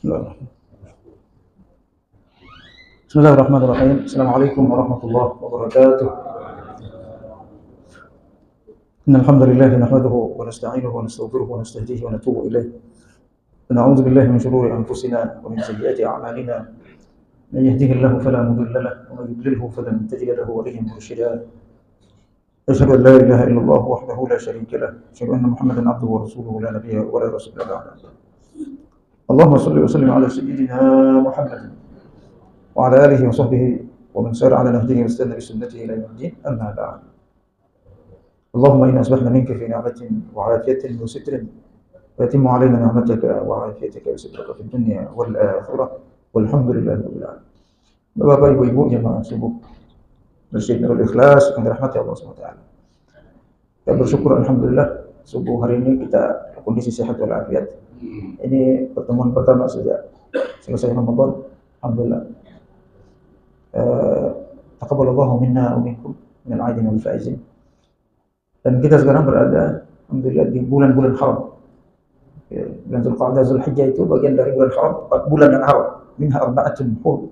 Bismillah. Bismillahirrahmanirrahim. Assalamualaikum warahmatullahi wabarakatuh. Innal hamdalillah nahmaduhu wa nasta'inuhu wa nastaghfiruhu wa nastahdihi wa natubu ilayh. Wa na'udzu billahi min shururi anfusina wa min sayyiati a'malina. Man yahdihillahu fala mudilla lahu wa man yudlilhu falan tajida lahu waliyyan murshida. Asyhadu an la ilaha illallah wahdahu la syarika lah. Asyhadu anna Muhammadan abduhu wa rasuluhu la nabiyya wa la rasula ba'dahu. Allahumma shalli wa sallim ala sayyidina Muhammadin wa ala alihi wa sahbihi wa man sara ala nahjihi wa istana bi sunnatihi ila yaumil din. Amma ba'd. اللهم إنا أصبحنا منك في نعمة وعافية وستر ويتم علينا نعمتك وعافيتك وسترك في الدنيا والآخرة والحمد لله رب العالمين. Bapak Ibu jemaah subuh Masjid Nurul Ikhlas yang dirahmati Allah SWT. Kita bersyukur alhamdulillah subuh hari ini kita kondisi sehat walafiat. Ini pertemuan pertama sejak selesai Ramadan. Alhamdulillah. Taqabbalallahu minna wa minkum minal aidin wal faizin. Dan kita sekarang berada alhamdulillah di bulan-bulan haram. Ya, bulan Zulqa'dah, Zulhijjah itu bagian dari bulan haram, 4 bulan yang haram. Minha arba'atun hurum.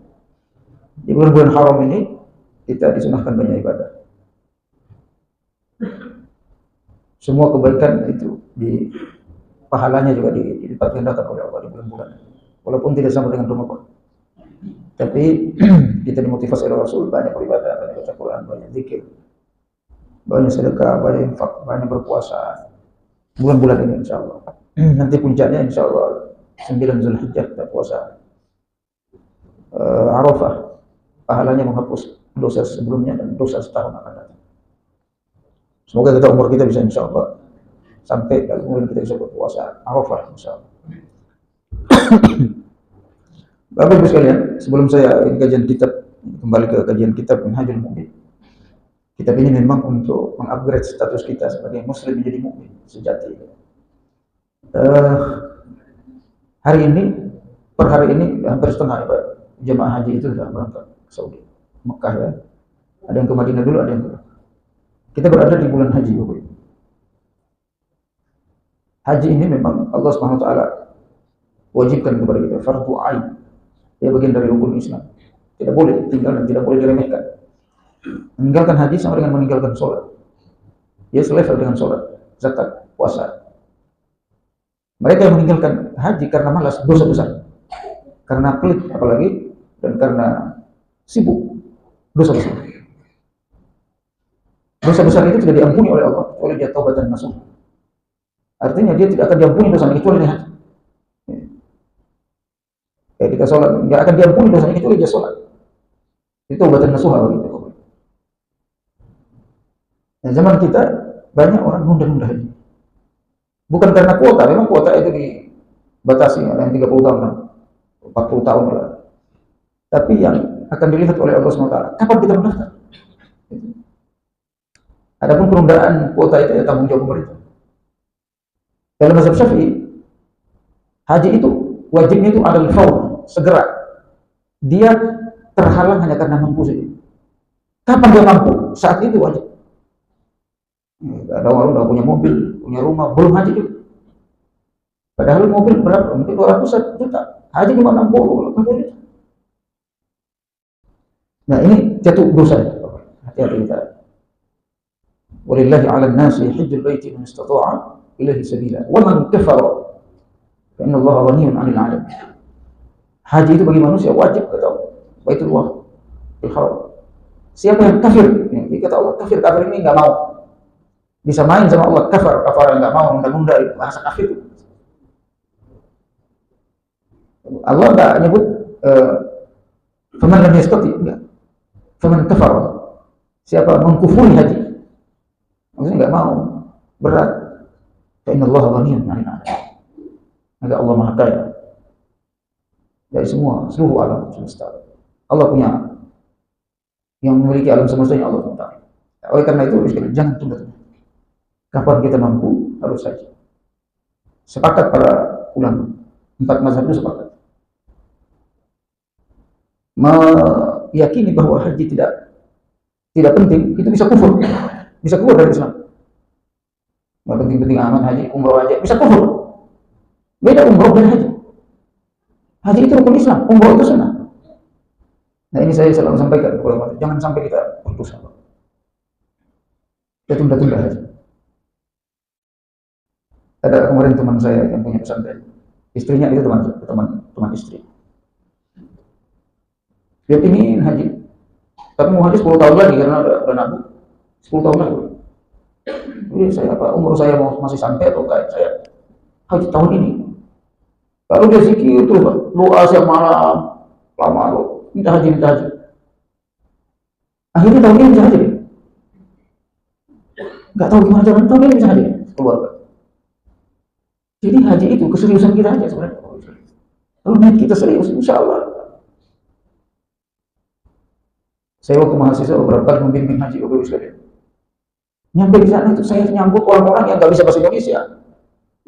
Di bulan-bulan haram ini kita disunahkan banyak ibadah. Semua kebaikan itu di pahalanya juga dilipat gandakan oleh Allah di bulan-bulan. Walaupun tidak sama dengan Ramadan. Tapi kita dimotivasi oleh Rasul banyak beribadah, banyak baca Quran, banyak zikir, banyak sedekah, banyak infak, banyak berpuasa. Bulan-bulan ini insyaallah. Nanti puncaknya insyaallah 9 Zulhijjah kita puasa Arafah. Pahalanya menghapus dosa sebelumnya dan dosa setahun akan datang. Semoga kita umur kita bisa insyaallah sampai kemudian kita bisa berpuasa Arafah insyaallah. Bapak Ibu sekalian, sebelum saya kajian kitab, kembali ke kajian kitab Minhajul Mu'min. Kitab ini memang untuk mengupgrade status kita sebagai muslim menjadi mukmin sejati. Hari ini, per hari ini hampir setengah jemaah haji itu sudah berangkat ke Saudi, Mekah ya. Ada yang ke Madinah dulu, ada yang ke. Kita berada di bulan haji, Bapak Ibu. Haji ini memang Allah Subhanahu wa taala wajibkan kepada kita, fardhu ain. Dia bagian dari rukun Islam. Tidak boleh ditinggal dan tidak boleh diremehkan. Meninggalkan haji sama dengan meninggalkan sholat. Dia selevel dengan sholat, zakat, puasa. Mereka yang meninggalkan haji karena malas, dosa besar. Karena pelit apalagi, dan karena sibuk, dosa besar. Dosa besar itu tidak diampuni oleh Allah kecuali dia taubat dan nasuh. Artinya dia tidak akan diampuni dosanya kecuali dia haji. Kayak kita sholat, nggak akan diampuni dosanya kecuali dia sholat. Itu taubat dan nasuh begitu. Nah, zaman kita banyak orang nunda-nunda haji. Bukan karena kuota, memang kuota itu dibatasi oleh 30 tahun, 40 tahun lah. Tapi yang akan dilihat oleh Allah SWT, kapan kita mendaftar? Adapun penundaan kuota itu ya tanggung jawab pemerintah. Dalam mazhab Syafi'i, haji itu wajibnya itu adalah faur, segera. Dia terhalang hanya karena mampu saja. Kapan dia mampu? Saat itu wajib. Ada orang udah punya mobil, punya rumah, belum haji juga. Padahal mobil berapa? Mungkin 200 juta. Haji cuma 60 juta. Nah ini jatuh dosa. Hati-hati kita. Walillahi 'alan nasi hajjul baiti man istata'a ilaihi sabila. Wa man kafara fa inna Allaha ghaniyyun 'anil 'alamin. Haji itu bagi manusia wajib kata Allah. Baitullah al-Haram. Siapa yang kafir? Kata Allah kafir ini enggak mau. Bisa main sama Allah, kafar yang nggak mau nunda-nunda bahasa kafir. Allah nggak nyebut faman lam yastati, enggak. Faman kafar, siapa mengkufuri haji, maksudnya nggak mau, berat. Fa inna Allaha ghaniyyun 'anil 'alamin. Maka Allah Maha Kaya dari seluruh alam semesta. Allah punya yang memiliki alam semestanya Allah Taala. Oleh karena itu jangan tunda-tunda. Kapan kita mampu harus haji. Sepakat para ulama, 4 mazhab itu sepakat meyakini bahwa haji tidak penting, itu bisa kufur, bisa keluar dari Islam. Nggak penting-penting amat haji, umroh aja bisa kufur. Beda umroh dan haji. Haji itu rukun Islam, umroh itu sunnah. Nah ini saya selalu sampaikan kepada umat, jangan sampai kita berdosa. Kita tunda-tunda haji. Ada kemarin teman saya yang punya pesantren, istrinya itu teman istri. Dia ingin haji, tapi mau haji 10 tahun lagi karena udah nabung 10 tahun lagi. Jadi saya umur saya masih sampai atau enggak, saya haji tahun ini. Lalu dia zikir terus, doa siang malam, lama loh, minta haji. Akhirnya tahun ini bisa haji. Nggak tahu gimana caranya, tahun ini bisa haji keluarga. Jadi haji itu keseriusan kita aja sebenarnya. Kalau niat kita serius, insya Allah. Saya waktu mahasiswa beberapa kali membimbing haji Bapak Ibu sekalian. Nyampe di sana itu saya nyambut orang-orang yang nggak bisa bahasa Indonesia,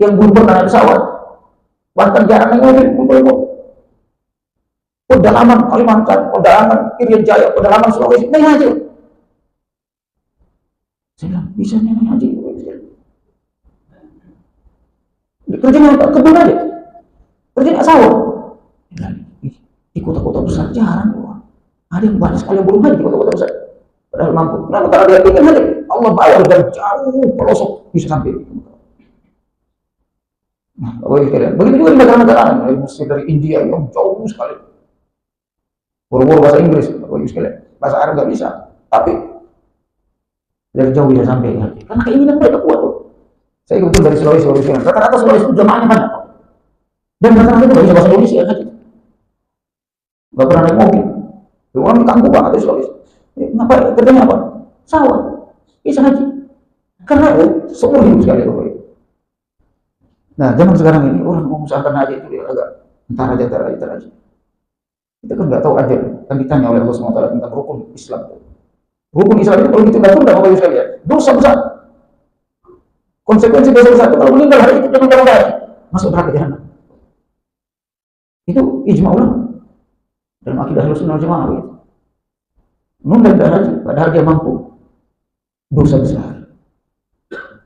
yang belum pernah naik pesawat, bahkan jarang naik mobil, kumpul-kumpul. Pedalaman Kalimantan, pedalaman Irian Jaya, pedalaman Sulawesi, naik haji. Saya bilang, bisa naik haji. Kerjanya apa? Kebun aja. Kerjanya sawah. Di kota-kota besar jarang. Ada yang banyak sekali yang belum haji di kota-kota besar. Padahal mampu. Kenapa? Karena dia ingin haji. Allah bayar dari jauh pelosok bisa sampai. Nah, begitu juga di negara-negara lain, mesti dari India yang jauh sekali. Buru-buru bahasa Inggris, bahasa Arab nggak bisa. Tapi dari jauh bisa sampai haji. Karena keinginan mereka kuat. Saya kebetulan dari Sulawesi. Rata-rata Sulawesi itu jamaahnya banyak. Dan rata-rata itu nggak bisa bahasa Indonesia haji. Nggak pernah naik mobil. Orang di kampung banget di Sulawesi. Ngapain? Kerjanya apa? Sawah. Bisa haji. Karena seumur hidup sekali. Nah, zaman sekarang ini orang mengusahakan haji itu dia agak entar aja. Kita kan nggak tahu aja. Kan ditanya oleh Allah SWT tentang rukun Islam. Rukun Islam itu kalau ditunda-tunda Bapak Ibu sekalian, dosa besar. Konsekuensi dosa besar itu kalau meninggal hari itu jangan berangkat masuk neraka jahanam. Itu ijma ulama dalam akidah Ahlussunnah wal Jamaah. Nunda haji padahal dia mampu, dosa besar.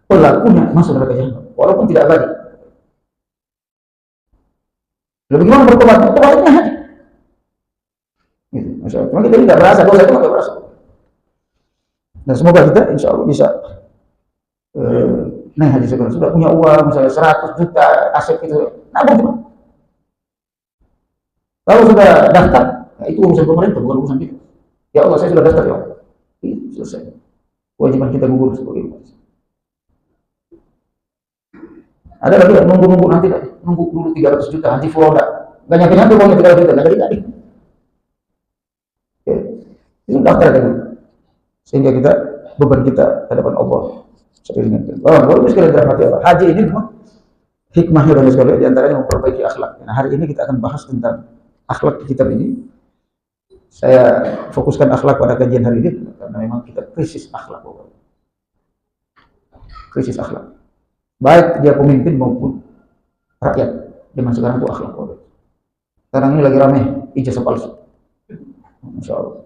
Pelakunya masuk neraka jahanam walaupun tidak abadi. Lalu bagaimana bertobat? Tobatnya haji. Gitu, Masya Allah. Cuma kita tidak berasa, dosa itu tidak berasa. Dan semoga kita insya Allah bisa naik haji segera. Sudah punya uang misalnya 100 juta aset itu, nabung cuma. Kalau sudah daftar, nah itu urusan pemerintah, bukan urusan kita. Ya Allah, saya sudah daftar ya Allah. Selesai. Kewajiban kita gugur sebagai umat. Ada lagi nunggu nanti tadi, nunggu dulu 300 juta haji furoda, nggak nyampe uangnya 300 juta, nggak jadi. Itu daftar kan, sehingga kita beban kita hadapan Allah seiringan. Baru sekali dirahmati Allah. Haji ini memang hikmahnya banyak sekali, diantaranya memperbaiki akhlak. Nah, hari ini kita akan bahas tentang akhlak di kitab ini. Saya fokuskan akhlak pada kajian hari ini karena memang kita krisis akhlak. Krisis akhlak. Baik dia pemimpin maupun rakyat zaman sekarang itu akhlak. Sekarang ini lagi ramai ijazah palsu. Masya Allah.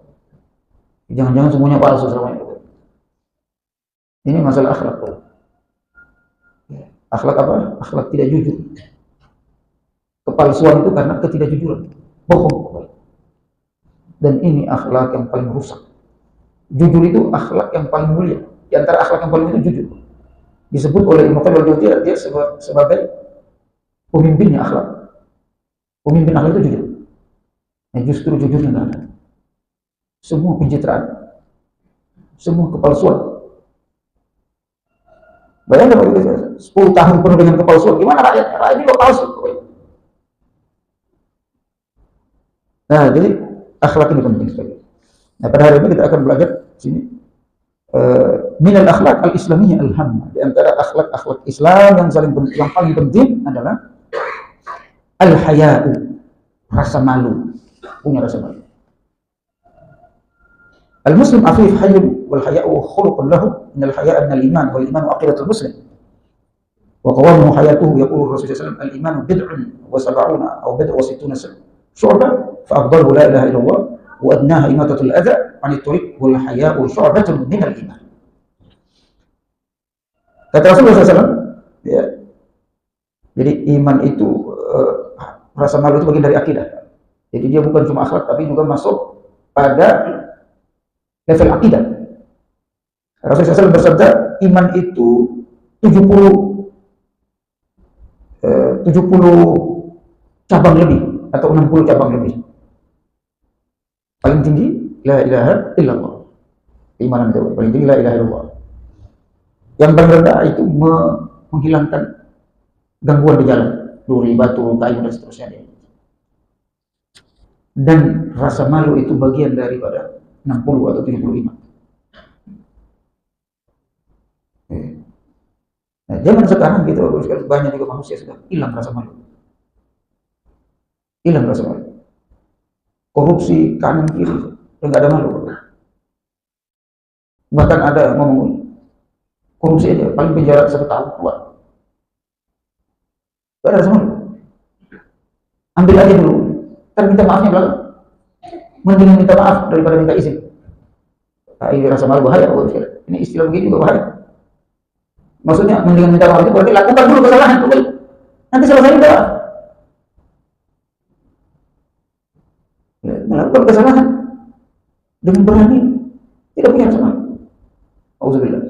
Jangan-jangan semuanya palsu selama ini. Ini masalah akhlak. Akhlak apa? Akhlak tidak jujur. Kepalsuan itu karena ketidakjujuran, bohong. Dan ini akhlak yang paling rusak. Jujur itu akhlak yang paling mulia. Di antara akhlak yang paling mulia itu jujur. Disebut oleh Ibnu Qayyim al-Jauziyah dia sebagai pemimpinnya akhlak. Pemimpin akhlak itu jujur. Nah, justru jujurnya nggak ada. Semua pencitraan, semua kepalsuan. Bayangkan kalau kita 10 tahun penuh dengan kepalsuan, gimana rakyat? Rakyat juga palsu. Nah, jadi akhlak ini penting sekali. Nah, pada hari ini kita akan belajar sini minal akhlak al-islamiyah al-hamma. Di antara akhlak Islam yang paling penting adalah al-haya'u, rasa malu, punya rasa malu. Al-muslim afif hayyun wal haya'u khuluqun lahu min al-haya'a min al-iman wal iman aqidatul muslim. Wa qawamuhu hayatuhu yaqulu Rasulullah sallallahu alaihi wasallam al-iman bid'un wa sab'una aw bid'un wa sittuna syu'bah fa afdaluhu la ilaha illallah wa adnaha imatatul adha 'anit tariq wal haya'u syu'batun min al-iman. Kata Rasulullah SAW, ya, jadi iman itu rasa malu itu bagian dari akidah. Jadi dia bukan cuma akhlak, tapi juga masuk pada level akidah. Rasulullah SAW bersabda, iman itu 70 cabang lebih atau 60 cabang lebih. Paling tinggi la ilaha illallah. Keimanan itu paling tinggi la ilaha illallah. Yang paling rendah itu menghilangkan gangguan di jalan, duri, batu, kayu dan seterusnya. Dan rasa malu itu bagian daripada 60 atau 75. Nah, zaman sekarang gitu, banyak juga manusia sudah hilang rasa malu. Hilang rasa malu. Korupsi kanan kiri, nggak ada malu. Bahkan ada ngomong korupsi aja paling penjara 1 tahun keluar. Nggak ada rasa malu. Ambil aja dulu, ntar minta maafnya belakang. Mendingan minta maaf daripada minta izin. Nah, ini rasa malu bahaya. Ini istilah begini juga bahaya. Maksudnya mendingan minta maaf itu berarti lakukan dulu kesalahan dulu. Nanti selesai minta maaf. Ya, melakukan kesalahan dengan berani, tidak punya rasa malu. Auzubillah.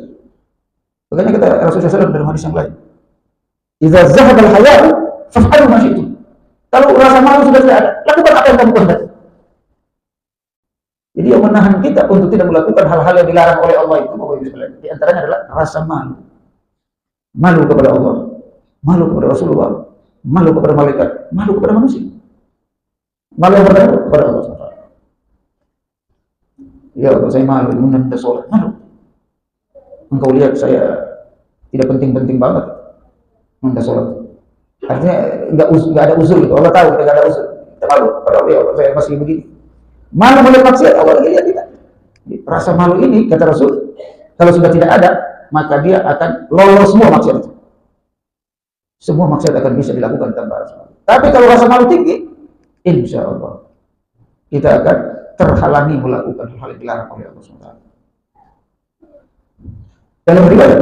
Makanya kata Rasulullah SAW dalam hadis yang lain, "Idza zahaba al-haya'u faf'alu ma syi'tum." Kalau rasa malu sudah tidak ada, lakukan apa yang kamu kehendaki. Jadi yang menahan kita untuk tidak melakukan hal-hal yang dilarang oleh Allah itu, Bapak Ibu sekalian, di antaranya adalah rasa malu. Malu kepada Allah, malu kepada Rasulullah, malu kepada malaikat, malu kepada manusia. Malu yang pertama kepada Allah SWT. Ya Allah, saya malu menunda sholat, malu. Engkau lihat saya tidak penting-penting banget menunda sholat. Artinya nggak ada uzur gitu. Allah tahu kita nggak ada uzur. Kita malu kepada Allah, ya Allah, saya masih begini. Malu melihat maksiat, Allah lagi lihat kita. Rasa malu ini, kata Rasul, kalau sudah tidak ada, maka dia akan lolos semua maksiat itu. Semua maksiat akan bisa dilakukan tanpa rasa malu. Tapi kalau rasa malu tinggi, insya Allah kita akan terhalangi melakukan hal yang dilarang oleh Allah SWT. Dalam riwayat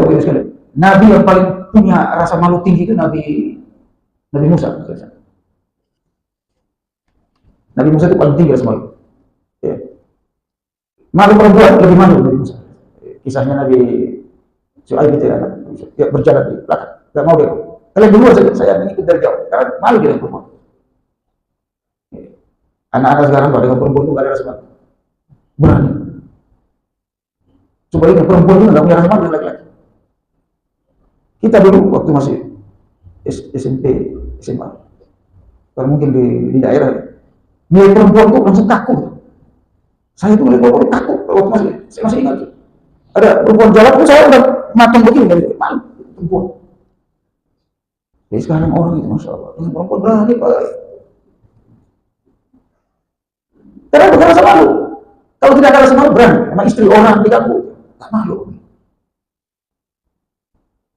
Nabi yang paling punya rasa malu tinggi itu Nabi Musa. Nabi Musa itu paling tinggi rasa malu. Ya. Malu perempuan lebih malu Nabi Musa. Kisahnya Nabi Syuaib itu ya, berjalan di belakang, nggak mau dia. Kalian duluan saja, saya mengikut dari jauh. Karena malu dia dengan perempuan. Anak-anak sekarang kalau dengan perempuan itu nggak ada rasa malu. Berani. Coba lihat perempuan itu nggak punya rasa malu dengan laki-laki. Kita dulu waktu masih SMP, SMA, kalau mungkin di daerah, melihat perempuan itu langsung takut. Saya itu melihat perempuan takut. Waktu saya masih ingat. Ada perempuan jalan pun saya udah matang begini, malu perempuan. Jadi sekarang orang itu, masya Allah, dengan perempuan berani Pak. Karena bukan rasa malu. Kalau tidak ada rasa malu, berani. Sama istri orang di kampung, tak malu.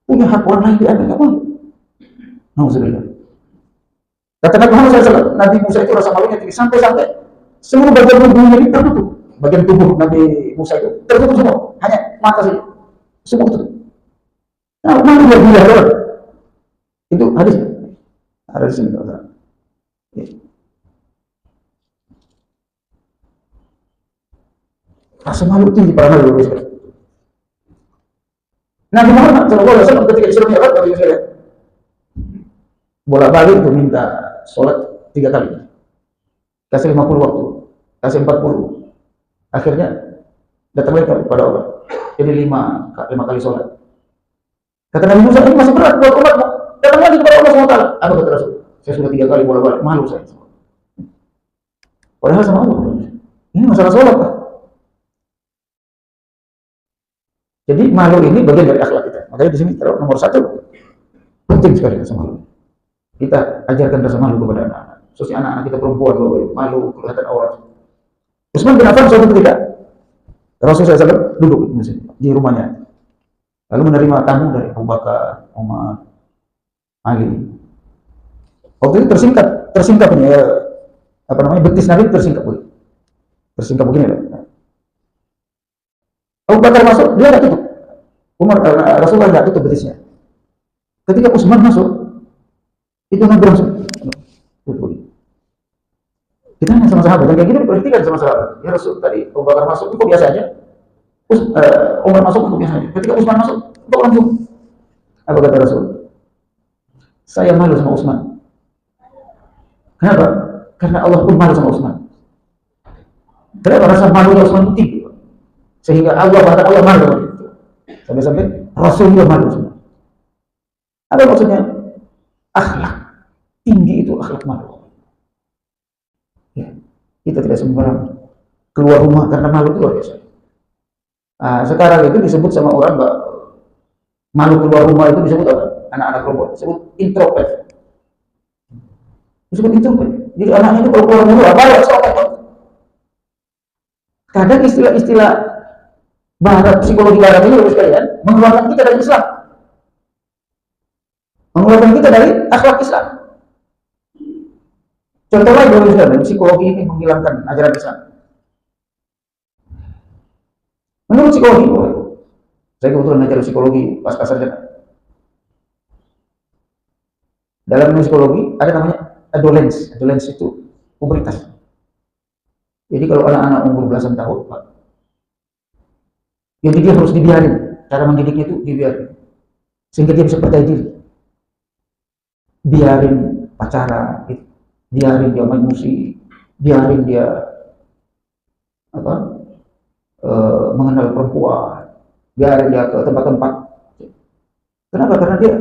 Punya hak orang lain diambil, tak malu. Nauzubillah. Kata Nabi Muhammad SAW, Nabi Musa itu rasa malunya tinggi sampai seluruh bagian tubuhnya ini tertutup. Bagian tubuh Nabi Musa itu tertutup semua, hanya mata saja, semua tertutup. Nah, malu dia biar itu hadis ada di sini. Rasa malu tinggi para nabi. Nabi Muhammad SAW ketika disuruh mi'raj, Nabi Musa bolak-balik itu minta sholat 3 kali, kasih 50 waktu, kasih 40, akhirnya datang lagi kepada Allah, jadi 5 kali sholat. Kata Nabi Musa, ini masih berat buat umatmu, datang lagi kepada Allah SWT. Apa kata Rasul? Saya sudah 3 kali bolak-balik, malu saya. Padahal sama Allah, ini masalah sholat Pak. Jadi malu ini bagian dari akhlak kita. Makanya di sini nomor 1 penting sekali rasa malu. Kita ajarkan rasa malu kepada anak-anak. Khususnya anak-anak kita perempuan, malu kelihatan aurat. Utsman bin Affan suatu ketika Rasulullah SAW duduk di rumahnya, lalu menerima tamu dari Abu Bakar, Umar, Ali. Waktu itu tersingkap ini, betis Nabi tersingkap begini. Abu Bakar masuk, dia nggak tutup. Rasulullah nggak tutup betisnya. Ketika Utsman masuk, itu Nabi langsung tutup. Ditanya sama sahabat, dan kayak gitu diperhatikan sama sahabat. Ya Rasul, tadi Abu Bakar masuk, itu biasa aja. Umar masuk, itu biasa aja. Ketika Utsman masuk, itu langsung. Apa kata Rasul? Saya malu sama Utsman. Kenapa? Karena Allah pun malu sama Utsman. Kenapa rasa malu Utsman itu tinggi? Sehingga Allah kata Allah malu sama itu. Sampai-sampai Rasul juga malu sama. Apa maksudnya? Akhlak tinggi itu akhlak malu. Ya, kita tidak sembarang keluar rumah karena malu itu luar biasa. Nah, sekarang itu disebut sama orang malu keluar rumah itu disebut apa? Anak-anak robot disebut introvert. Disebut introvert. Jadi anaknya itu kalau keluar rumah apa ya? Kadang istilah-istilah barat, psikologi barat ini harus kalian mengeluarkan kita dari Islam, mengeluarkan kita dari akhlak Islam. Contoh lain dari Islam, psikologi ini menghilangkan ajaran Islam. Menurut psikologi, saya kebetulan ngajar psikologi pasca sarjana. Dalam psikologi ada namanya adolescence. Adolescence itu pubertas. Jadi kalau anak-anak umur belasan tahun, Pak, jadi dia harus dibiarin. Cara mendidiknya itu dibiarin, sehingga dia bisa percaya diri. Biarin pacaran, biarin dia main musik, biarin dia mengenal perempuan, biarin dia ke tempat-tempat. Kenapa? Karena dia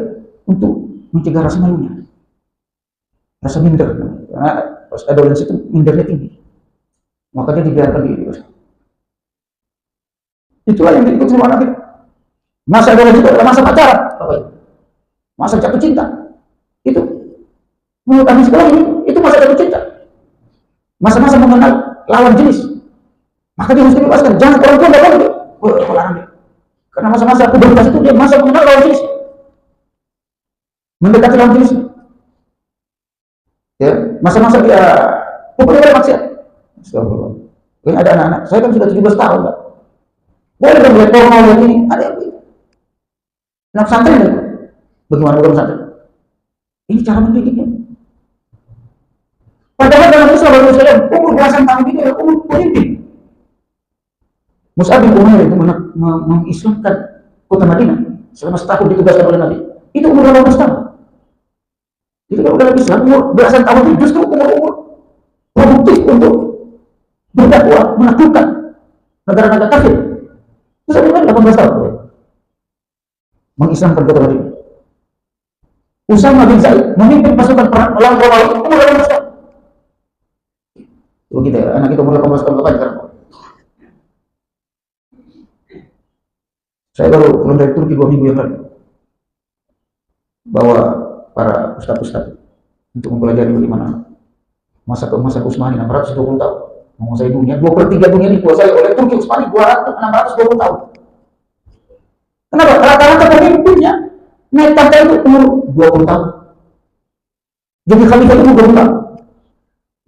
untuk mencegah rasa malunya, rasa minder. Karena adolescence itu mindernya tinggi, maka dia dibiarkan di itu. Itulah yang diikut sama anak kita. Masa adolescence itu adalah masa pacaran, masa jatuh cinta. Itu menurut ahli psikologi itu masa jatuh cinta, masa-masa mengenal lawan jenis. Maka dia harus dibebaskan. Jangan orang tua nggak boleh melarang dia. Karena masa-masa pubertas itu dia masa mengenal lawan jenis, mendekati lawan jenis. Ya, masa-masa dia pokoknya boleh maksiat. Astagfirullah. Ini ada anak-anak, saya kan sudah 17 tahun, Pak. Boleh dong lihat porno lihat ini, ada yang begini. Nah, pesantren ya? Bagaimana bukan pesantren? Ini cara mendidiknya. Padahal dalam Islam umur belasan tahun itu adalah umur pemimpin. Mus'ab bin Umair itu mengislamkan kota Madinah selama setahun ditugaskan oleh Nabi. Itu umur 18 tahun. Jadi kalau dalam Islam umur belasan tahun itu justru umur-umur produktif untuk berdakwah, menaklukkan negara-negara kafir. Terus Umair 18 tahun mengislamkan kota Madinah. Usama bin Zaid memimpin pasukan perang melawan Romawi umur 18 tahun. Itu kita, anak kita umur 18 tahun kapan sekarang? Saya baru pulang dari Turki 2 minggu yang lalu, bawa para ustadz-ustadz untuk mempelajari bagaimana masa Utsmani 620 tahun menguasai dunia. 2/3 dunia dikuasai oleh Turki Utsmani 620 tahun. Kenapa? Rata-rata pemimpinnya naik tahta itu umur 20 tahun. Jadi khalifah itu umur 20 tahun.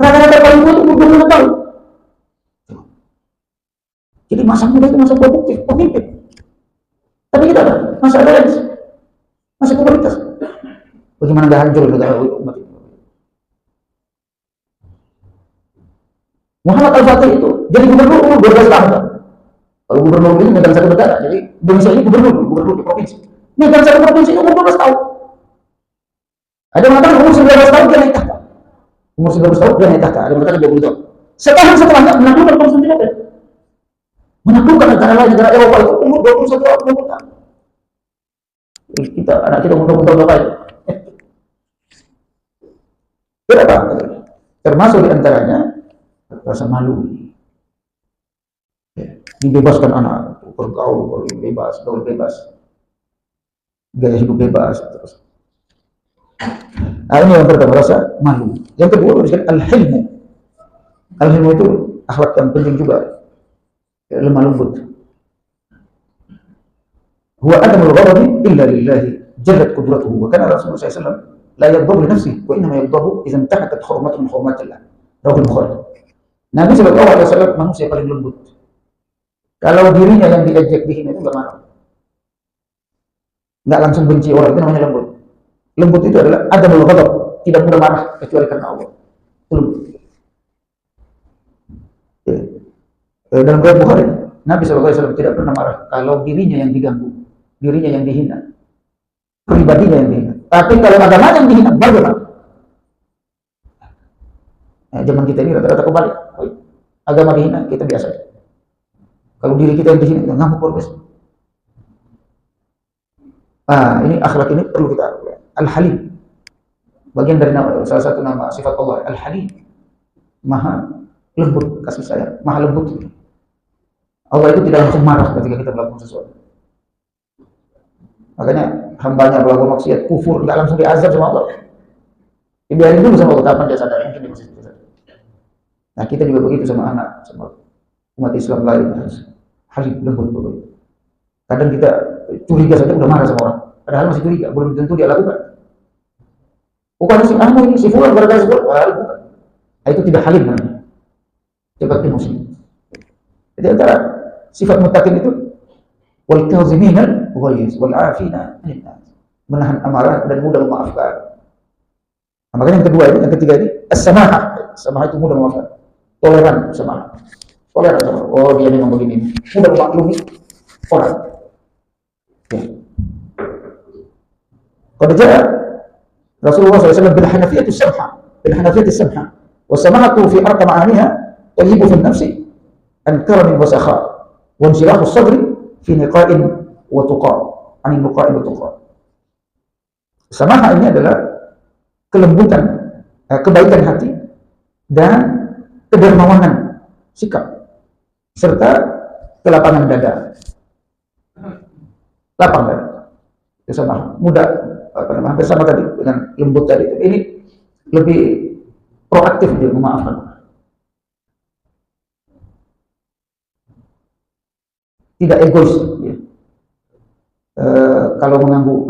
Rata-rata paling tua itu umur 20 tahun. Jadi masa muda itu masa produktif, pemimpin. Tapi kita apa? Masa adolescence, masa pubertas. Bagaimana nggak hancur negara umat itu? Muhammad Al-Fatih itu jadi gubernur umur 12 tahun. Kalau gubernur ini megang satu negara, jadi Indonesia ini gubernur di provinsi. Megang satu provinsi itu umur 12 tahun. Ada yang mengatakan umur 19 tahun dia naik tahta. Umur 19 tahun dia naik tahta. Ada yang mengatakan 20 tahun. Setahun setelahnya menaklukkan Konstantinopel. Menaklukkan negara lain, negara Eropa itu umur 21 tahun, 20 tahun. Kita, anak kita umur 20 tahun berapa itu? Berapa? Termasuk diantaranya rasa malu. Ya, dibebaskan anak bergaul bebas, gaul bebas, gaya hidup bebas. Terus. Nah, ini yang pertama, rasa malu. Yang kedua, al-hilmu. Al-hilmu itu akhlak yang penting juga. Lemah lembut. Huwa adamul ghadabi illa lillahi jallat qudratuhu. Wa kana Rasulullah SAW la yaghdabu li nafsihi wa innama yaghdabu idza intahakat hurmatun min hurmatillah. Rawahul Bukhari. Nabi sallallahu alaihi wasallam manusia paling lembut. Kalau dirinya yang diejek dihina itu enggak marah. Enggak langsung benci orang, itu namanya lembut. Lembut itu adalah adamul ghadab, tidak mudah marah kecuali karena Allah. Itu lembut. Dalam riwayat Bukhari, Nabi SAW tidak pernah marah kalau dirinya yang diganggu, dirinya yang dihina, pribadinya yang dihina. Tapi kalau agama yang dihina, baru marah. Zaman kita ini rata-rata kebalik. Agama dihina, kita biasa. Kalau diri kita yang dihina, kita ngamuk luar biasa. Ini akhlak ini perlu kita. Al-Halim, bagian dari salah satu nama sifat Allah, Al-Halim, maha lembut kasih sayang, maha lembut. Allah itu tidak langsung marah ketika kita melakukan sesuatu. Makanya hambanya melakukan maksiat, kufur, nggak langsung diazab sama Allah. Dibiarin dulu sama Allah, kapan dia sadar, mungkin dia masih sadar. Nah, kita juga begitu sama anak, sama umat Islam lain, harus halim, lembut. Kadang kita curiga saja udah marah sama orang, padahal masih curiga, belum tentu dia lakukan. Bukan si ini, si fulan gara-gara si fulan, bukan. Nah, itu tidak halim namanya, cepat emosi. Jadi antara sifat muttaqin itu wal kaziminal ghaiz wal afina 'anil nas, menahan amarah dan mudah memaafkan. Nah, makanya yang kedua ini, yang ketiga ini as-samahah. Samahah itu mudah memaafkan, toleran sama. Toleran sama. Oh, dia memang begini, mudah memaklumi orang. Ya. Qad jaa Rasulullah SAW bil hanafiyati samha, wa samahatu fi arqa ma'aniha tayyibu fi nafsi an karamin wa sakha wa inshirahu sadri fi niqa'in wa tuqa, anin nuqa'in wa tuqa. Samahah ini adalah kelembutan, kebaikan hati dan kedermawanan sikap serta kelapangan dada. Lapang dada. Itu sama, mudah, hampir sama tadi dengan lembut tadi. Ini lebih proaktif dia memaafkan. Tidak egois. Ya. Kalau mengganggu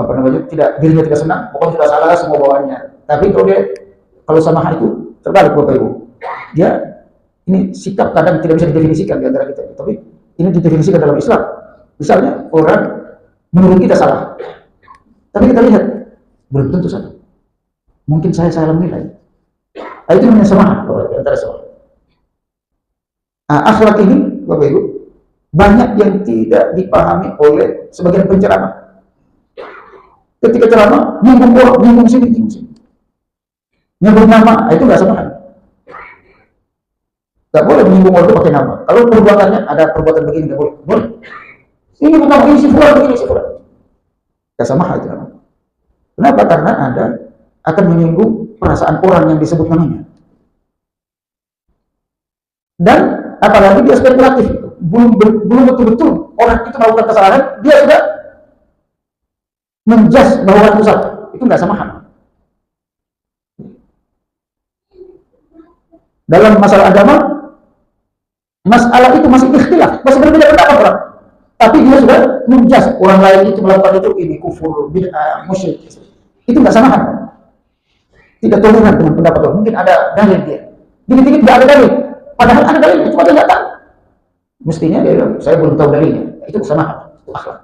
tidak, dirinya tidak senang, pokoknya sudah salah semua bawaannya. Tapi kalau sama itu terbalik Bapak Ibu. Dia ini sikap kadang tidak bisa didefinisikan di antara kita. Tapi ini didefinisikan dalam Islam. Misalnya orang menurut kita salah, tapi kita lihat belum tentu salah. Mungkin saya salah menilai. Itu namanya samahah, di antara samahah. Akhlak ini, Bapak Ibu, banyak yang tidak dipahami oleh sebagian penceramah. Ketika ceramah, nyinggung orang, nyinggung sini, nyebut nama, itu nggak samahah. Nggak boleh menyinggung orang itu pakai nama. Kalau perbuatannya ada perbuatan begini, nggak boleh. Boleh. Ini bukan begini, si fulan begini, si fulan. Nggak samahah itu namanya. Kenapa? Karena ada akan menyinggung perasaan orang yang disebut namanya. Dan apalagi dia spekulatif, belum betul-betul orang itu melakukan kesalahan, dia sudah menjas bahwa orang itu salah. Itu nggak samahah. Dalam masalah agama, masalah itu masih ikhtilaf, masih berbeda pendapat orang. Tapi dia sudah menjas orang lain itu melakukan itu, ini kufur, bid'ah, musyrik. Itu nggak samahah. Tidak toleran dengan pendapat orang. Mungkin ada dalil dia. Dikit-dikit nggak ada dalil. Padahal ada dalil, cuma dia nggak tahu. Mestinya dia bilang, saya belum tahu dalilnya. Itu samahah, itu akhlak.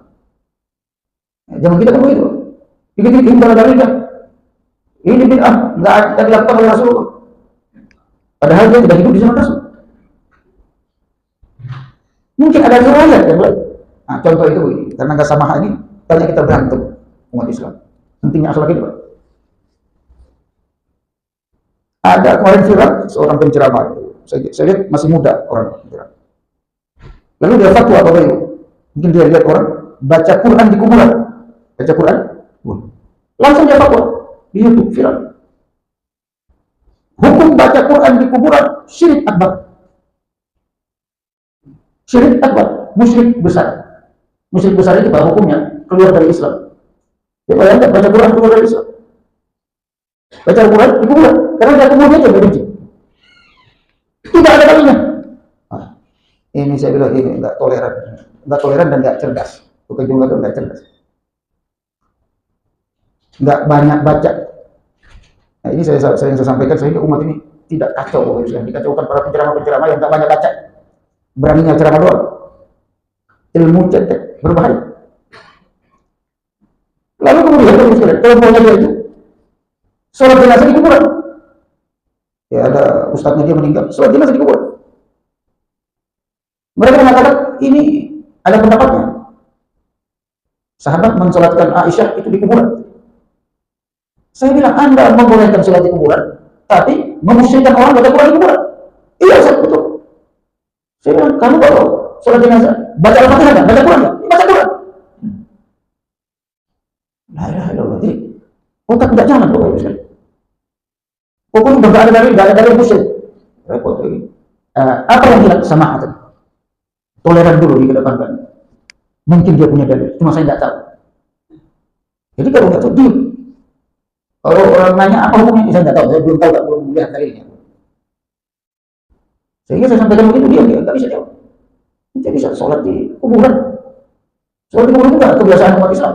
Jangan kita kan begitu. Dikit-dikit ini ada dalilnya. Ini bid'ah, nggak dilakukan oleh Rasulullah. Padahal dia tidak hidup di zaman Rasul. Mungkin ada riwayat yang lain. Nah, contoh itu begini. Karena nggak samahah ini, banyak kita berantem umat Islam. Pentingnya akhlak itu, Pak. Ada kemarin viral seorang penceramah. Saya lihat masih muda orang. Lalu dia fatwa apa itu? Mungkin dia lihat orang baca Quran di kuburan. Baca Quran, langsung dia fatwa di YouTube viral. Hukum baca Quran di kuburan syirik akbar. Syirik akbar, musyrik besar. Musyrik besar itu bahwa hukumnya keluar dari Islam. Ya, bayangkan baca Quran keluar dari Islam. Baca Quran di kuburan, karena dia kuburnya aja benci. Tidak ada dalilnya. Ini saya bilang ini nggak toleran dan nggak cerdas. Bukan juga nggak cerdas. Nggak banyak baca. Nah, ini saya sampaikan sehingga umat ini tidak kacau, dikacaukan para penceramah yang nggak banyak baca, beraninya ceramah doang, ilmu cetek berbahaya. Lalu kemudian kalau maunya dia itu sholat jenazah di kuburan, ya ada ustadznya dia meninggal, sholat jenazah di kuburan. Mereka mengatakan ini ada pendapatnya. Sahabat mensolatkan Aisyah itu di kuburan. Saya bilang, Anda membolehkan sholat di kuburan, tapi memusyrikan orang baca Quran di kuburan. Iya, Ustaz, betul. Saya bilang, kamu kalau sholat jenazah, baca Al-Fatihah enggak? Baca Quran enggak? Baca Quran. La ilaha illallah. Jadi, otak tidak jalan, Bapak Ibu sekalian. Pokoknya enggak ada dalil musyrik. Repot lagi. Apa yang hilang? Sama tadi. Toleran dulu dikedepankan. Mungkin dia punya dalil, cuma saya tidak tahu. Jadi kalau nggak tahu, diam. Kalau orang nanya apa hukumnya, saya nggak tahu, saya belum tahu, belum lihat dalilnya. Sehingga saya sampaikan begitu, dia nggak bisa jawab. Dia bisa sholat di kuburan. Sholat di kuburan itu nggak kebiasaan umat Islam.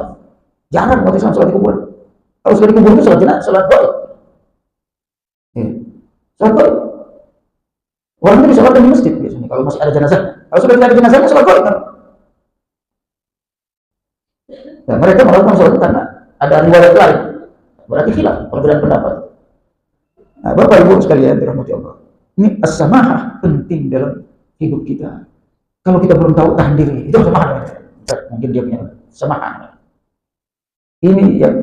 Jarang umat Islam sholat di kuburan. Kalau sholat di kuburan itu sholat jenazah, sholat gaib. Sholat gaib. Orang itu sholat di masjid biasanya. Kalau masih ada jenazah, kalau sudah tidak ada jenazahnya, sholat gaib kan? Nah, mereka melakukan sholat karena ada riwayat lain. Berarti khilaf, perbedaan pendapat. Nah, Bapak Ibu sekalian dirahmati Allah. Ini as-samahah penting dalam hidup kita. Kalau kita belum tahu tahan diri, itu samahah. Mungkin dia punya samahah. Ini yang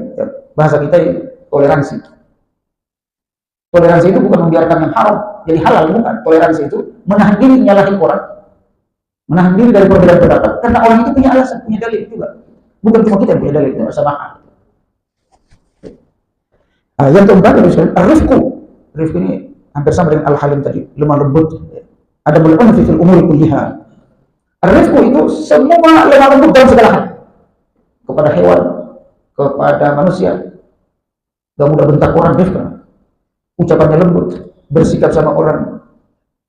bahasa kita toleransi. Toleransi itu bukan membiarkan yang haram jadi halal, bukan. Toleransi itu menahan diri nyalahin orang, menahan diri dari perbedaan pendapat karena orang itu punya alasan, punya dalil juga. Bukan cuma kita yang punya dalil, itu samahah. Yang keempat, ar-rifqu. Rifqu ini hampir sama dengan al-halim tadi, lemah lembut. Ada berlebihan fil umuri kulliha. Ar-rifqu itu semua lemah lembut dalam segala hal. Kepada hewan, kepada manusia. Gak mudah bentak orang, rifqu. Ucapannya lembut, bersikap sama orang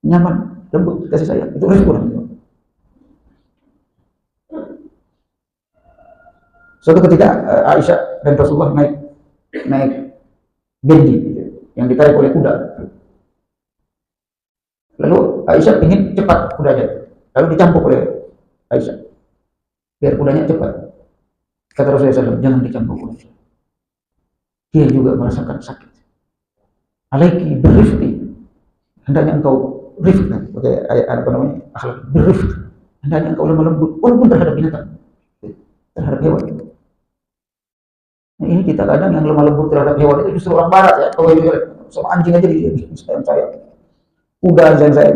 nyaman, lembut, kasih sayang. Itu rifqu. Suatu ketika Aisyah dan Rasulullah naik bendi yang ditarik oleh kuda. Lalu Aisyah ingin cepat kudanya, lalu dicampuk oleh Aisyah biar kudanya cepat. Kata Rasulullah SAW, jangan dicampuk kudanya, dia juga merasakan sakit. Alaiki birrifqi, hendaknya engkau rifq, pakai ayat apa namanya, akhlak birrifq, hendaknya engkau lemah lembut walaupun terhadap binatang, terhadap hewan. Nah, ini kita kadang yang lemah lembut terhadap hewan itu justru orang barat ya. Kalau sama anjing aja sayang saya, kuda sayang saya,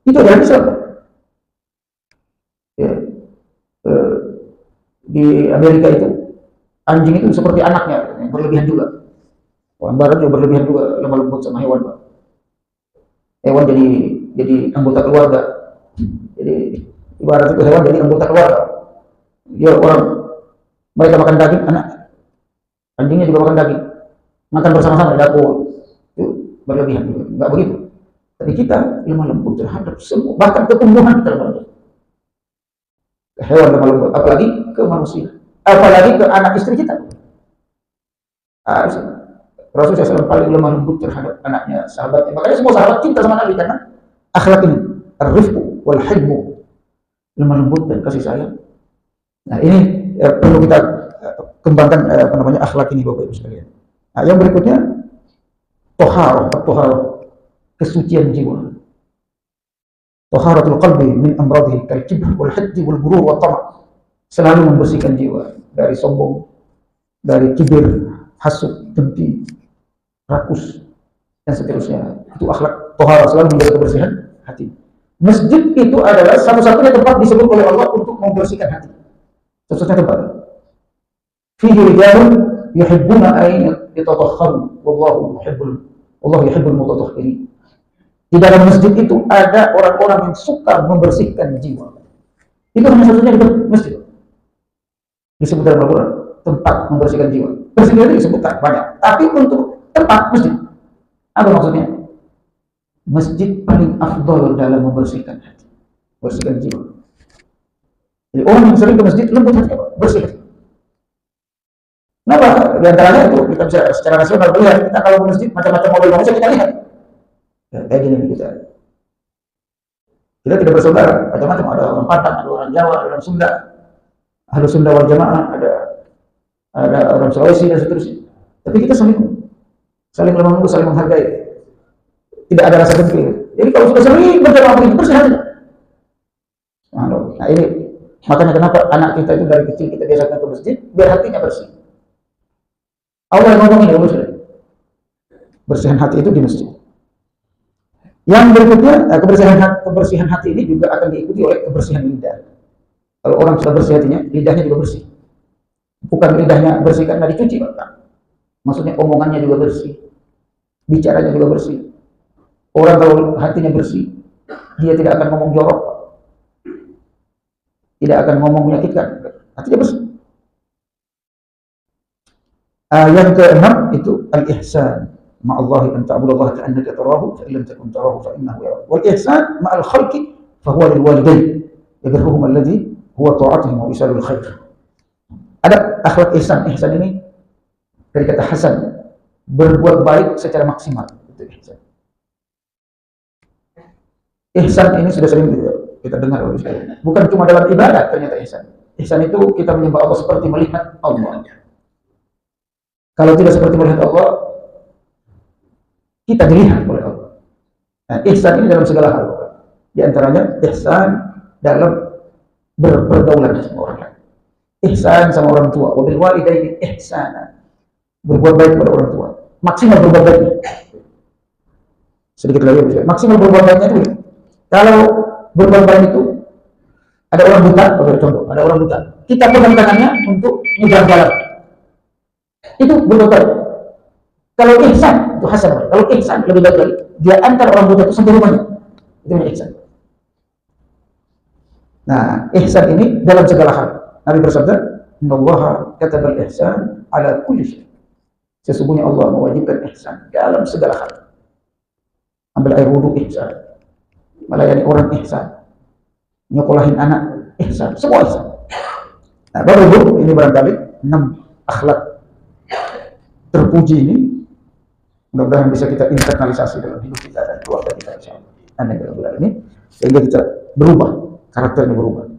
itu adalah Islam. Ya. Di Amerika itu anjing itu seperti anaknya, berlebihan juga. Orang barat juga berlebihan juga, lemah lembut sama hewan, Pak. Hewan jadi anggota keluarga. Jadi ibarat itu hewan jadi anggota keluarga. Dia orang mereka makan daging, anjingnya juga makan daging, makan bersama-sama di dapur. Itu berlebihan juga, enggak begitu. Tapi kita lemah lembut terhadap semua, bahkan ketumbuhan kita lemah lembut. Ke hewan lemah lembut, apalagi ke manusia, apalagi ke anak istri kita. Rasulullah SAW paling lemah lembut terhadap anaknya, sahabatnya. Makanya semua sahabat cinta sama Nabi karena akhlak ini, ar-rifqu wal hilmu, lemah lembut dan kasih sayang. Nah ini perlu kita kembangkan akhlak ini, Bapak Ibu sekalian. Nah, yang berikutnya tohar, kesucian jiwa. Toharatul qalbi min amradhi kal kibr wal haddi wal ghurur wa tama'. Selalu membersihkan jiwa dari sombong, dari kibir, hasud, dengki, rakus dan seterusnya. Itu akhlak tohar, selalu menjaga kebersihan hati. Masjid itu adalah satu-satunya tempat disebut oleh Allah untuk membersihkan hati. Satu-satunya tempat. Fihi rijalun yuhibbuna an yatatahharu wallahu yuhibbul mutatahhirin. Di dalam masjid itu ada orang-orang yang suka membersihkan jiwa. Itu hanya satunya di masjid. Disebut dalam Al-Quran tempat membersihkan jiwa. Bersihkan itu disebutkan banyak, tapi untuk tempat masjid apa maksudnya? Masjid paling afdal dalam membersihkan hati, bersihkan jiwa. Jadi orang yang sering ke masjid lembut hati, bersih hati. Kenapa? Di antaranya itu kita bisa secara rasional melihat, kita kalau ke masjid macam-macam model manusia kita lihat. Ya, kayak gini kita tidak bersaudara, macam-macam, ada orang Padang, ada orang Jawa, ada orang Sunda, Ahlus Sunda wal Jamaah, ada orang Sulawesi dan seterusnya. Tapi kita saling lemah lembut, saling menghargai. Tidak ada rasa dengki. Jadi kalau sudah sering berjamaah begitu, bersih hati. Nah ini makanya kenapa anak kita itu dari kecil kita biasakan ke masjid biar hatinya bersih. Allah yang ngomong ini dulu, bersihan hati itu di masjid. Yang berikutnya, kebersihan hati ini juga akan diikuti oleh kebersihan lidah. Kalau orang sudah bersih hatinya, lidahnya juga bersih. Bukan lidahnya bersih karena dicuci, Pak. Maksudnya omongannya juga bersih, bicaranya juga bersih. Orang kalau hatinya bersih, dia tidak akan ngomong jorok, tidak akan ngomong menyakitkan. Hatinya bersih. Yang keenam itu al-ihsan ma'allahi an ta'budallaha ka'annaka tarahu fa illam takun tarahu fa innahu yarak. Wal ihsan ma'al khalqi fa huwa lil walidain yabirruhum alladhi huwa ta'atuhum wa isalul khair. Ada akhlak ihsan. Ihsan ini dari kata hasan, berbuat baik secara maksimal. Itu ihsan. Ihsan ini sudah sering kita dengar, bukan cuma dalam ibadah ternyata ihsan. Ihsan itu kita menyembah Allah seperti melihat Allah. Kalau tidak seperti melihat Allah, kita dilihat oleh Allah. Nah, ihsan ini dalam segala hal. Di antaranya ihsan dalam berpergaulan sama orang lain. Ihsan sama orang tua. Wabil walidaini ihsana. Berbuat baik kepada orang tua. Maksimal berbuat baik. Sedikit lagi, maksimal berbuat baiknya itu. Kalau berbuat baik itu ada orang buta, contoh, ada orang buta. Kita pegang tangannya untuk menjaga jalan. Itu berbuat baik. Kalau ihsan itu hasan. Kalau ihsan lebih baik lagi. Dia antar orang buta itu sampai rumahnya. Itu namanya ihsan. Nah, ihsan ini dalam segala hal. Nabi bersabda, "Innallaha katabal ihsan ala kulli syai." Sesungguhnya Allah mewajibkan ihsan dalam segala hal. Ambil air wudu ihsan, melayani orang ihsan, nyekolahin anak ihsan, semua ihsan. Nah, Bapak Ibu, ini barangkali 6 akhlak terpuji ini mudah-mudahan bisa kita internalisasi dalam hidup kita dan keluarga kita insyaallah. Ini sehingga kita berubah, karakternya berubah.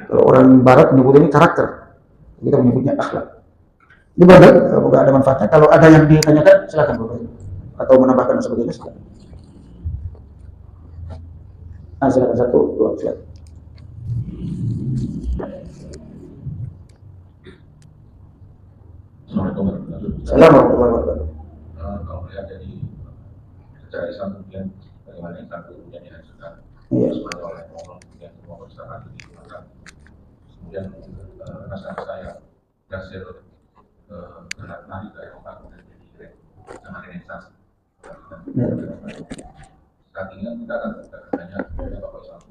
Kalau orang barat menyebut ini karakter, kita menyebutnya akhlak. Ini bagus, semoga ada manfaatnya. Kalau ada yang ditanyakan silakan Bapak Ibu, atau menambahkan dan sebagainya silakan. Silakan 1, 2, silakan. Assalamualaikum warahmatullahi wabarakatuh. Assalamualaikum warahmatullahi wabarakatuh. Kalau melihat dari secara Islam kemudian bagaimana Islam kemudian dihancurkan semuanya oleh Allah, kemudian semua bersama digunakan, kemudian rasa-rasa yang berhasil berlari ke Eropa kemudian jadi sama renaissance. Saat ini kan kita akan bertanya kepada Bapak Islam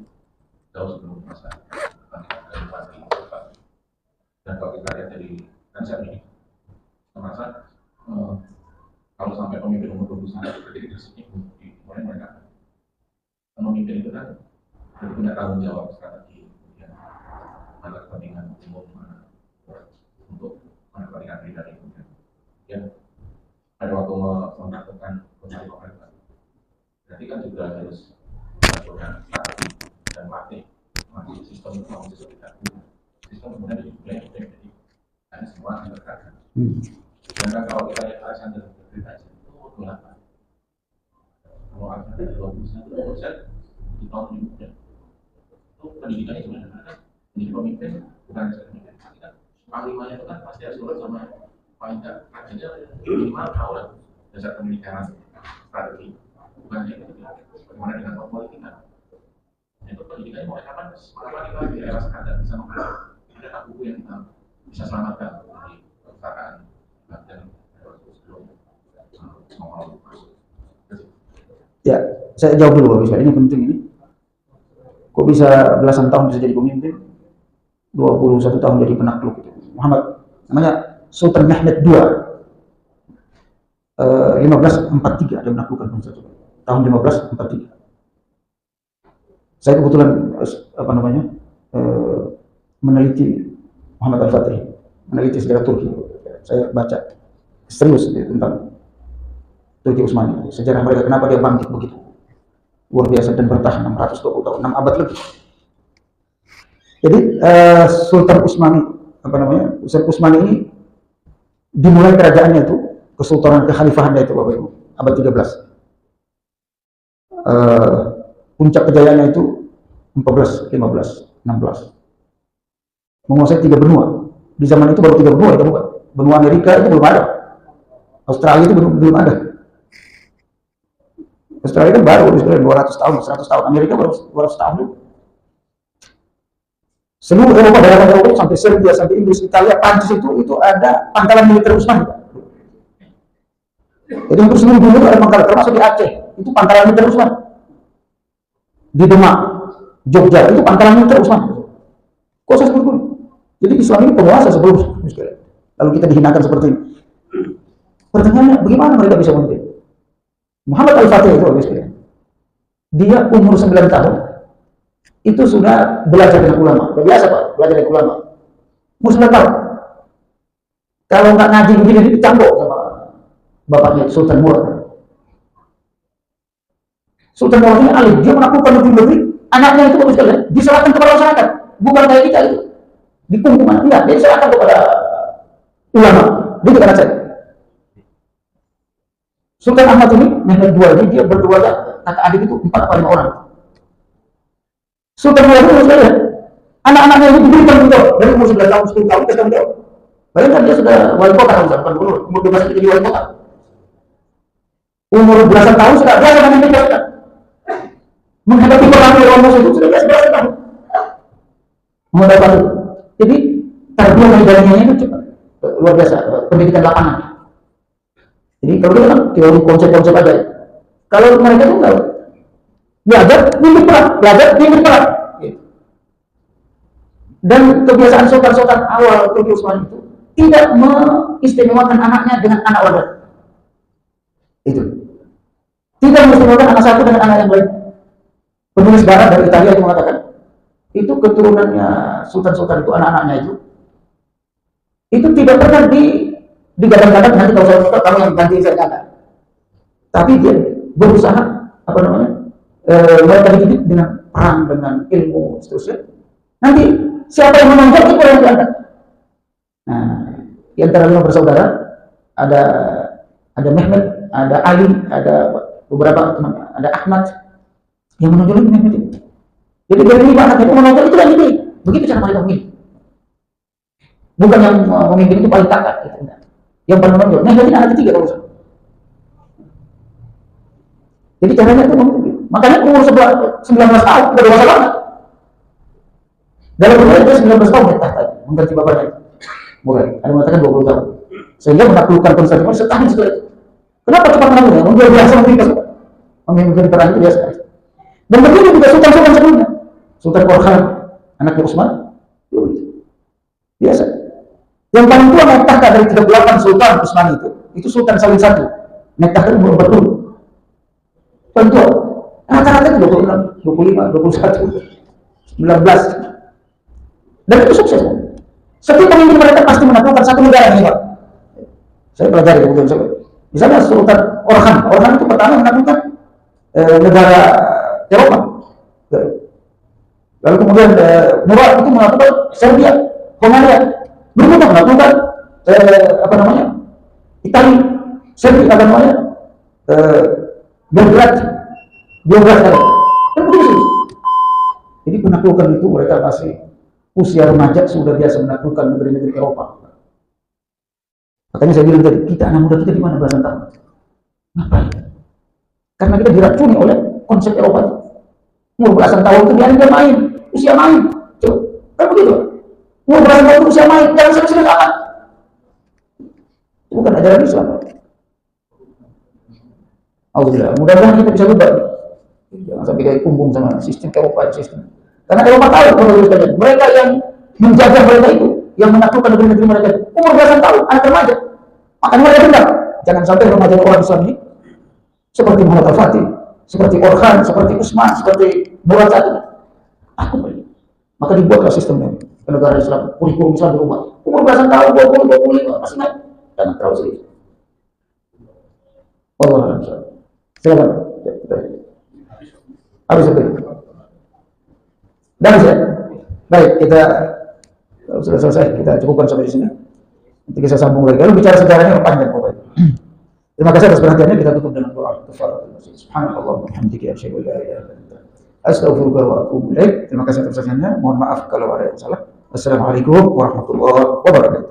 jauh sebelum masa kehidupan di Eropa. Dan kalau kita lihat dari konsep ini, merasa kalau sampai pemimpin umur 21 ketika dimulai mereka memimpin itu kan punya tanggung jawab strategi, kemudian mana kepentingan umum, mana untuk menempatkan diri dari kemudian pada waktu melakukan kembali pemerintah berarti kan juga harus punya strategi dan melatih sistem kemudian dimulai jadi karena semua akan berkaitan. Karena kalau kita lihat Alexander bercerita itu 28. Kalau Alexander 21% di tahun berikutnya itu pendidikannya sebenarnya kan menjadi pemimpin bukan saja pemimpin, tapi kan panglimanya itu kan pasti harus urut sama paling tidak rajanya minimal tahu lah dasar pendidikan strategi, bukan hanya itu bagaimana dengan politika. Itu pendidikannya mulai kapan? Semangat kita di era sekarang bisa mengatakan ada buku yang kita bisa selamatkan dari perpustakaan dan ya, saya jawab dulu Bapak Ibu. Ini penting ini. Kok bisa belasan tahun bisa jadi pemimpin? 21 tahun jadi penakluk itu. Muhammad namanya Sultan Mehmed II. 1543 dia menaklukkan bangsa itu. Tahun 1543. Saya kebetulan meneliti Muhammad Al-Fatih, meneliti sejarah Turki. Saya baca serius tentang Turki Utsmani, sejarah mereka, kenapa dia bangkit begitu luar biasa dan bertahan 620 tahun, 6 abad lebih. Jadi Sultan Utsmani, Sultan Utsmani ini dimulai kerajaannya itu, kesultanan kekhalifahannya itu Bapak Ibu, abad 13. Puncak kejayaannya itu 14, 15, 16. menguasai 3 benua. Di zaman itu baru 3 benua, itu bukan. Benua Amerika itu belum ada. Australia itu belum ada. Australia kan baru sekitar 200 tahun, 100 tahun. Amerika baru 200 tahun. Seluruh Eropa, daratan Eropa sampai Serbia, sampai Inggris, Italia, Prancis itu ada pangkalan militer Utsman. Jadi untuk seluruh dunia ada pangkalan, termasuk di Aceh, itu pangkalan militer Utsman. Di Demak, Jogja, itu pangkalan militer Utsman. Kok saya sebut? Jadi Islam ini penguasa sebelum. Lalu kita dihinakan seperti ini. Pertanyaannya, bagaimana mereka bisa memimpin? Muhammad Al-Fatih itu, dia umur 9 tahun, itu sudah belajar dengan ulama. Udah biasa Pak, belajar dengan ulama. Umur 9 tahun. Kalau nggak ngaji begini, dicambuk sama bapaknya Sultan Murad. Sultan Murad ini alim, dia menaklukkan negeri-negeri, anaknya itu bagus sekali, diserahkan kepada masyarakat. Bukan kayak kita itu, dikungkung anak. Enggak, dia diserahkan kepada ulama. Dia tidak saya. Sultan Ahmad ini, Mehmet II ini, dia berdua kakak adik itu 4 atau 5 orang. Sultan Murad itu sekali, anak-anaknya itu diberikan tanggung dari umur 9 tahun, 10 tahun, tanggung jawab. Bayangkan dia sudah wali kota, bukan gubernur, umur 12 tahun jadi wali kota. Umur belasan tahun sudah biasa memimpin pasukan. Menghadapi perang lawan musuh itu sudah biasa belasan tahun. Menghadapi itu. Jadi tarbiyah medaniyahnya itu cepat, luar biasa, pendidikan lapangan. Jadi kalau itu kan teori konsep-konsep aja. Kalau mereka itu enggak, belajar mimpin perang, belajar mimpin perang. Dan kebiasaan sultan-sultan awal Turki Utsmani itu tidak mengistimewakan anaknya dengan anak wadah. Itu tidak mengistimewakan anak satu dengan anak yang lain. Penulis barat dari Italia itu mengatakan itu keturunannya sultan-sultan itu, anak-anaknya itu tidak pernah digadang-gadang nanti kalau kamu yang ganti saya kata. Tapi dia berusaha mereka dididik dengan perang, dengan ilmu seterusnya. Nanti siapa yang menonjol itu yang diangkat. Nah, di antara 5 bersaudara ada Mehmet, ada Ali, ada beberapa teman, ada Ahmad yang menonjol itu Mehmet itu. Jadi dari 5 anak itu menonjol itu yang dipilih. Begitu cara mereka memilih. Bukan yang memimpin itu paling kakak, gitu. Yang paling menonjol. Mehmet ini anak ketiga kalau misalnya. Jadi caranya itu memimpin. Makanya umur 19 tahun udah dewasa banget. Dalam riwayat dia 19 tahun tahta mengganti bapaknya. Mulai ada mengatakan 20 tahun. Sehingga menaklukkan Konstantinopel setahun setelah itu. Kenapa cepat menakluknya? Dia biasa memimpin pasukan. Memimpin perang itu biasa. Dan begitu juga sultan-sultan sebelumnya. Sultan Orhan, anaknya Utsman, biasa. Yang paling tua naik tahta dari 38 sultan Utsmani itu Sultan Salim I. Naik tahta umur 40. Paling tua. Rata-rata itu 26, 25, 21, 19. Dan itu sukses. Setiap pemimpin mereka pasti menaklukkan satu negara ini, Pak. Saya pelajari kemudian saya. Misalnya Sultan Orhan itu pertama menaklukkan negara Eropa. Lalu kemudian Murad itu menaklukkan Serbia, Hungaria. Berikutnya menaklukkan Italia, Serbia, Belgrade. Dan begitu. Jadi penaklukan itu mereka masih usia remaja sudah biasa menaklukkan negeri-negeri Eropa. Makanya saya bilang tadi, kita anak muda kita di mana belasan tahun? Ngapain? Karena kita diracuni oleh konsep Eropa itu. Umur belasan tahun itu dia main, usia main. Coba, kan begitu. Umur belasan tahun itu usia main, jangan sering-sering aman. Itu bukan ajaran Islam. Alhamdulillah, mudah-mudahan kita bisa ubah. Jangan sampai kayak kumbung sama sistem Eropa sistem. Karena Eropa tahu mereka yang menjajah mereka itu, yang menaklukkan negeri-negeri mereka itu, umur belasan tahun, anak remaja. Makanya mereka dendam. Jangan sampai remaja orang Islam ini seperti Muhammad Al-Fatih, seperti Orhan, seperti Utsman, seperti Murad tadi. Aku pergi. Maka dibuatlah sistemnya negara Islam, kurikulum Islam dirubah. Umur belasan tahun, 20, 25, masih naik. Jangan terlalu serius. Allah silakan. Habis itu. Dan baik, kita sudah selesai, kita cukupkan sampai di sini. Nanti kita sambung lagi. Lalu bicara sejarahnya panjang pokoknya. Terima kasih atas perhatiannya. Kita tutup dengan doa kafaratul masjid. Subhanallah wa bihamdihi asyhadu an la ilaha illa anta astaghfiruka wa atubu ilaik. Terima kasih atas perhatiannya. Mohon maaf kalau ada yang salah. Assalamualaikum warahmatullahi wabarakatuh.